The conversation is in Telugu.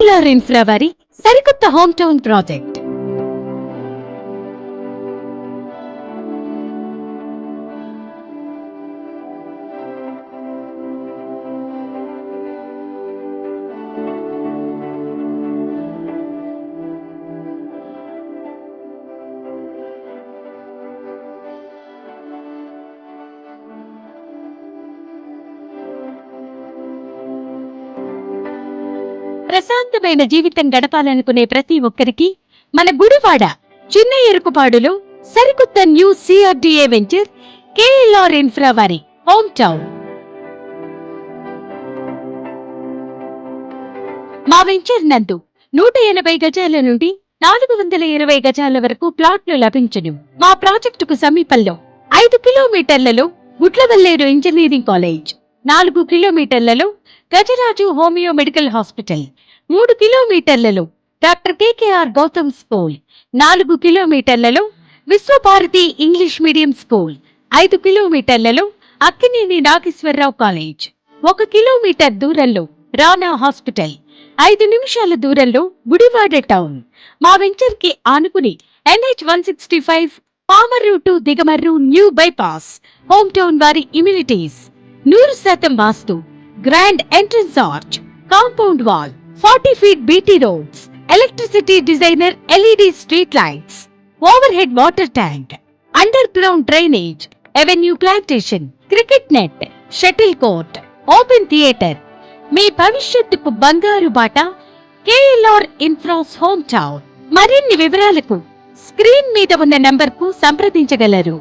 KLR ఇన్ఫ్రా వారి సరికొత్త హోమ్ టౌన్ ప్రాజెక్ట్. ప్రశాంతమైన జీవితం గడపాలనుకునే ప్రతి ఒక్కరికి మన గుడివాడ చిన్న ఎరుకుపాడులో సరికొత్త new CRDA venture KLR infra వారి హోమ్ టౌన్. మా వెంచర్ నందు 180 గజాల నుండి 420 గజాల వరకు ప్లాట్లు లభించును. మా ప్రాజెక్టుకు సమీపంలో 5 కిలోమీటర్లలో గుట్లవల్లేరు ఇంజనీరింగ్ కాలేజ్, 4 కిలోమీటర్లలో గజరాజు హోమియో మెడికల్ హాస్పిటల్, 3 కిలోమీటర్లలో డాక్టర్ KKR గౌతమ్ స్కూల్, 4 కిలోమీటర్లలో విశ్వభారతి ఇంగ్లీష్ మీడియం స్కూల్, 5 కిలోమీటర్లలో అక్కినేని నాగేశ్వరరావు కాలేజ్, 1 కిలోమీటర్ దూరంలో రానా హాస్పిటల్, 5 నిమిషాల దూరంలో గుడివాడ టౌన్. మా వెంచర్ కి ఆనుకుని NH 165 Pamarru to Digamarru new bypass. Home town వారి amenities 100% vastu, grand entrance arch, compound wall, 40 feet BT roads, electricity designer LED street lights, overhead water tank, underground drainage, avenue plantation, cricket net, shuttle court, open theatre. మీ భవిష్యత్తుకు బంగారు బాట KLR ఇన్ఫ్రాస్ హోమ్ టౌన్. మరిన్ని వివరాలకు స్క్రీన్ మీద ఉన్న నంబర్కు సంప్రదించగలరు.